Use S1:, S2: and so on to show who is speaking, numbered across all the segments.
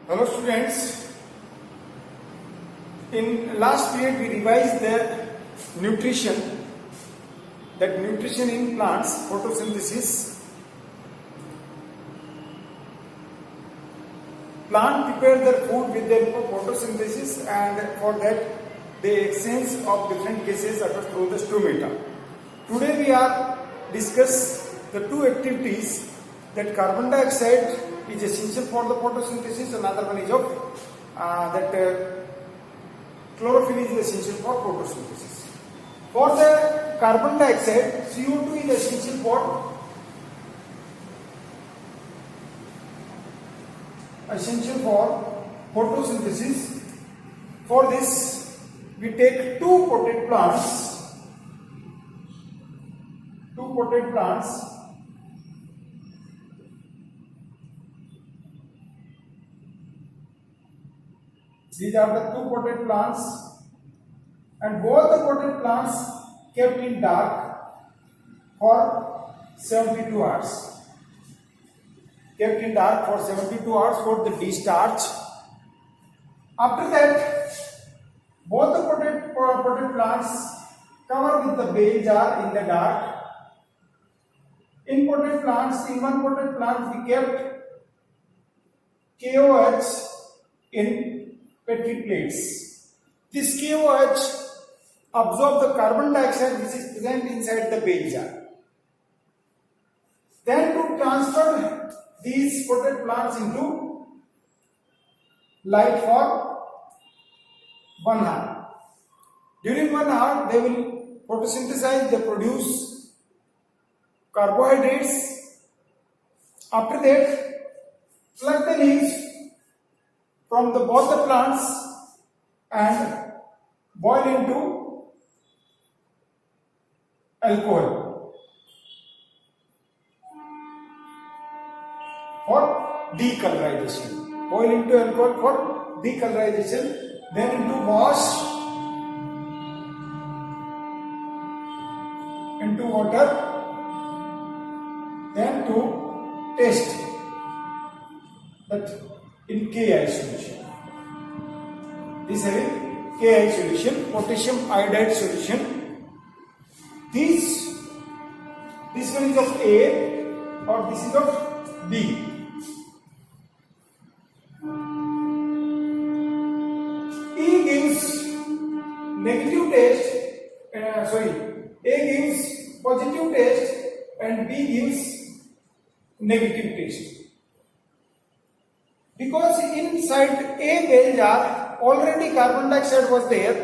S1: Hello students, in last period we revised the nutrition, that nutrition in plants, photosynthesis. Plant prepare their food with their photosynthesis, and for that they exchange of different gases occur through the stomata. Today we are discuss the two activities, that carbon dioxide is essential for the photosynthesis, another one is of chlorophyll is essential for photosynthesis. For the carbon dioxide, CO2 is essential for photosynthesis. For this, we take two potted plants. These are the two potted plants, and both the potted plants kept in dark for 72 hours. Kept in dark for 72 hours for the de-starch. After that, both the potted plants covered with the bale jar in the dark. In one potted plant we kept KOH in Petri plates. This KOH absorbs the carbon dioxide which is present inside the bale jar. Then to transfer these potted plants into light for 1 hour. During 1 hour they will photosynthesize, they produce carbohydrates. After that, pluck the leaves from both the plants and boil into alcohol for decolorization. Boil into alcohol for decolorization, then into wash into water, then to test that in Ki solution. This having Ki solution, potassium iodide solution. This one is of A or this is of B. E gives negative taste, A gives positive taste and B gives negative taste. Because inside A bale jar already carbon dioxide was there,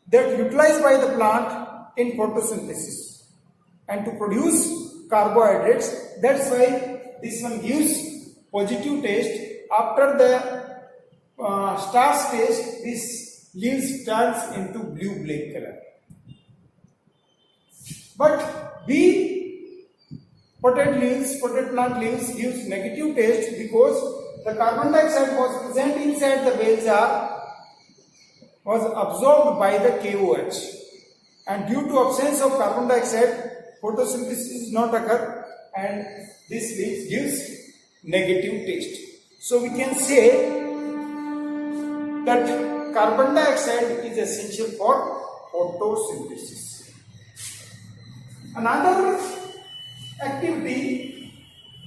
S1: that utilized by the plant in photosynthesis and to produce carbohydrates. That's why this one gives positive taste. After the starch taste, this leaves turns into blue-black color. But B potted plant leaves gives negative taste because the carbon dioxide was present inside the bale jar, was absorbed by the KOH, and due to absence of carbon dioxide, photosynthesis is not occur, and this leaf gives negative taste. So we can say that carbon dioxide is essential for photosynthesis. Another activity,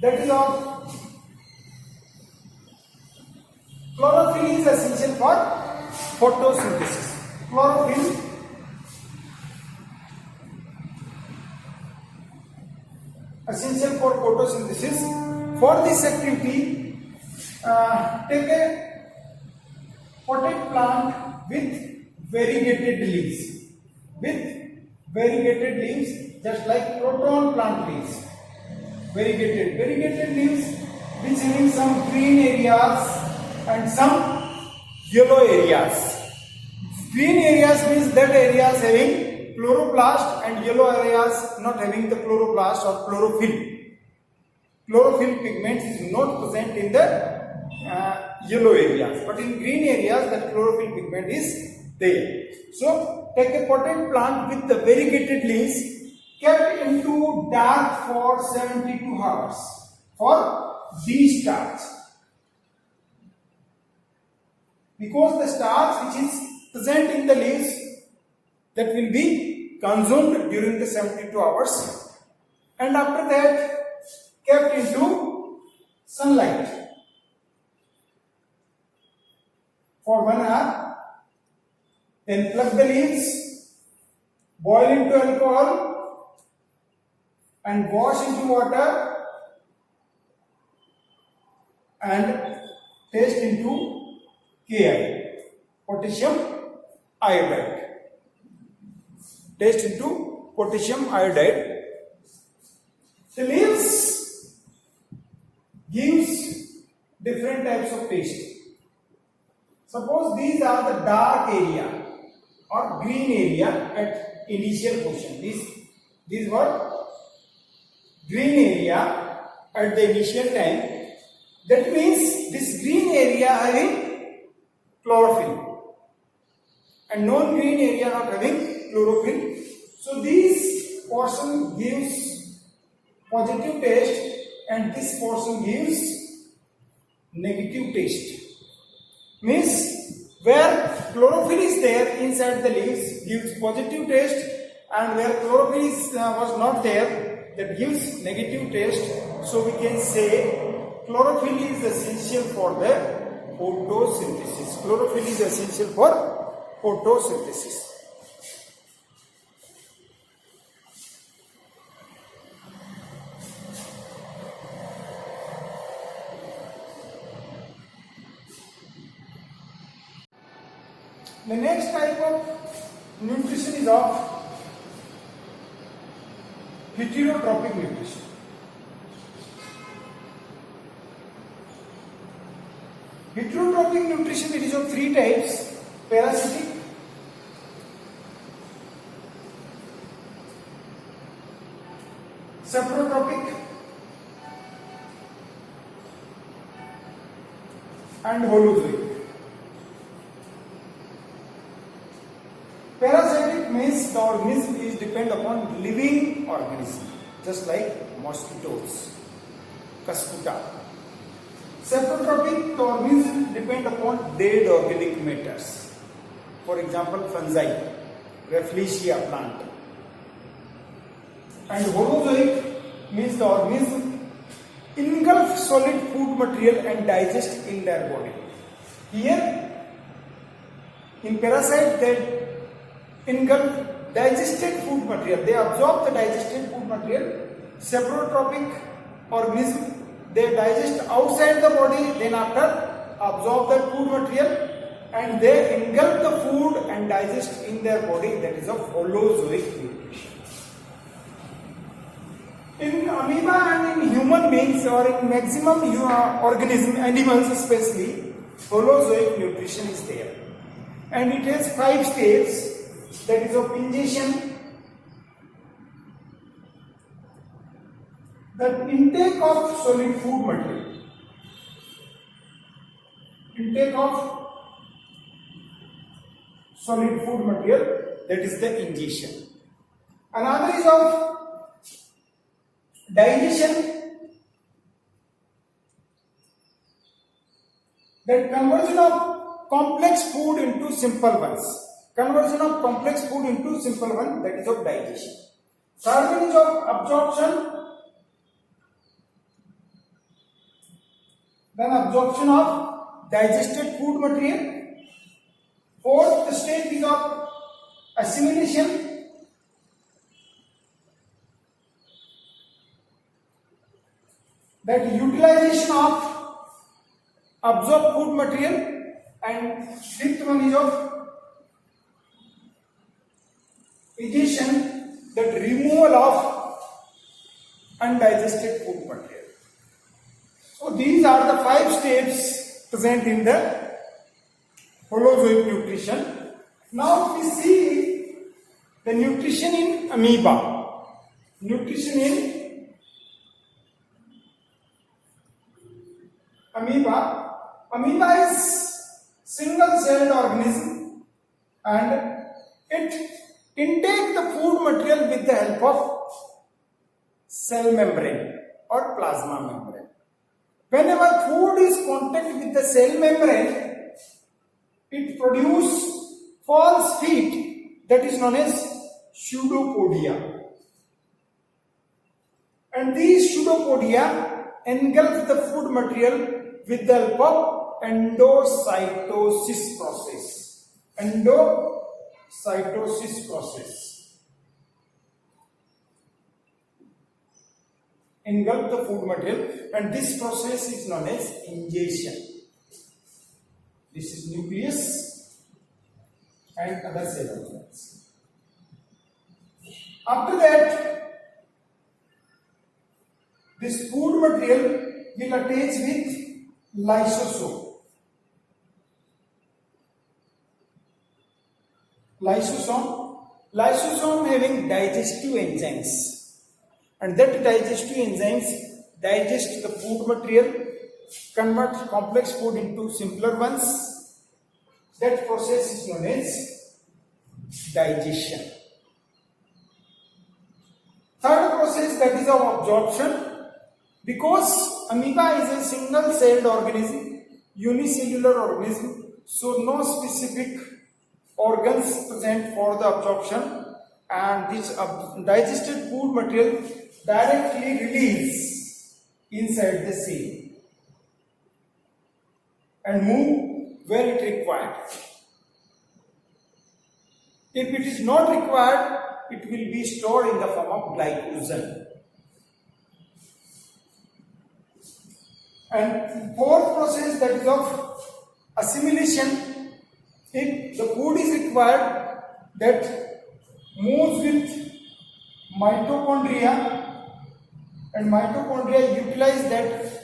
S1: that is of chlorophyll, is essential for photosynthesis. Chlorophyll essential for photosynthesis. For this activity, take a potted plant with variegated leaves. Just like proton plant leaves. Variegated leaves which having some green areas and some yellow areas. Green areas means that areas having chloroplast, and yellow areas not having the chloroplast or chlorophyll. Chlorophyll pigment is not present in the yellow areas, but in green areas that chlorophyll pigment is there. So take a potted plant with the variegated leaves kept into dark for 72 hours for de-starch. because the starch which is present in the leaves, that will be consumed during the 72 hours, and after that kept into sunlight for 1 hour, then pluck the leaves, boil into alcohol and wash into water and taste into Ki, potassium iodide. Taste into potassium iodide. The leaves gives different types of taste. Suppose these are the dark area or green area at initial portion. These were green area at the initial time. That means this green area having chlorophyll and non-green area not having chlorophyll. So this portion gives positive taste and this portion gives negative taste. Means where chlorophyll is there inside the leaves gives positive taste, and where chlorophyll was not there, that gives negative taste. So we can say chlorophyll is essential for the photosynthesis. Chlorophyll is essential for photosynthesis. The next type of nutrition is of heterotropic nutrition. Heterotropic nutrition, it is of 3 types: parasitic, saprotropic and holozoic. Parasitic means the organism is depend upon living organism, just like mosquitoes, cuscuta. Saprotropic, the organism depend upon dead organic matters. For example, fungi, Rafflesia plant. And holozoic means the organism engulf solid food material and digest in their body. Here, in parasite, they engulf digested food material. They absorb the digested food material. Saprotropic organism, they digest outside the body, then after absorb that food material and they engulf the food and digest in their body. That is of holozoic nutrition. In amoeba and in human beings or in maximum organism, animals especially, holozoic nutrition is there. And it has 5 stages. That is of ingestion, the intake of solid food material, intake of solid food material, that is the ingestion. Another is of digestion, that conversion of complex food into simple ones. Conversion of complex food into simple one, that is of digestion. Third one is of absorption, then absorption of digested food material. Fourth stage is of assimilation, that utilization of absorbed food material, and fifth one is of egestion, that removal of undigested food material. So these are the 5 steps present in the holozoic nutrition. Now we see the nutrition in amoeba. Nutrition in amoeba. Amoeba is single-celled organism and it intake the food material with the help of cell membrane or plasma membrane. Whenever food is contact with the cell membrane, it produces false feet that is known as pseudopodia. And these pseudopodia engulf the food material with the help of endocytosis process. Endocytosis process. Engulf the food material, and this process is known as ingestion. This is nucleus and other cell organs. After that, this food material will attach with lysosome. Lysosome having digestive enzymes. And that digestive enzymes digest the food material, convert complex food into simpler ones. That process is known as digestion. Third process, that is of absorption. Because amoeba is a single-celled organism, unicellular organism, so no specific organs present for the absorption, and this digested food material directly release inside the cell and move where it required. If it is not required, it will be stored in the form of glycogen. And fourth process, that is of assimilation. If the food is required, that moves with mitochondria, and mitochondria utilize that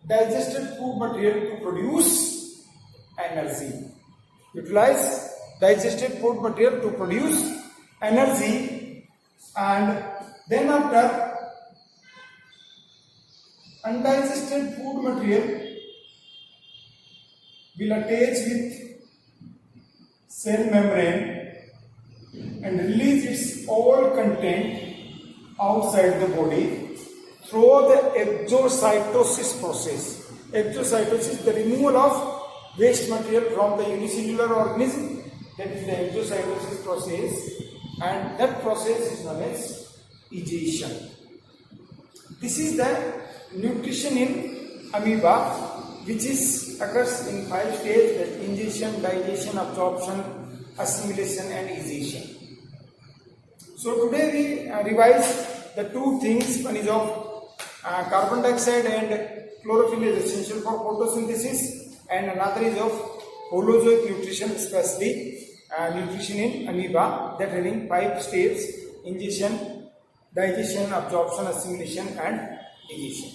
S1: digested food material to produce energy. Utilize digested food material to produce energy, and then after undigested food material will attach with cell membrane and release its all content outside the body through the exocytosis process. Exocytosis, the removal of waste material from the unicellular organism, that is the exocytosis process, and that process is known as egestion. This is the nutrition in amoeba, which occurs in 5 stages: that ingestion, digestion, absorption, assimilation, and egestion. So today we revise the 2 things. One is of carbon dioxide and chlorophyll is essential for photosynthesis, and another is of holozoic nutrition, especially nutrition in amoeba, that having 5 stages: ingestion, digestion, absorption, assimilation, and egestion.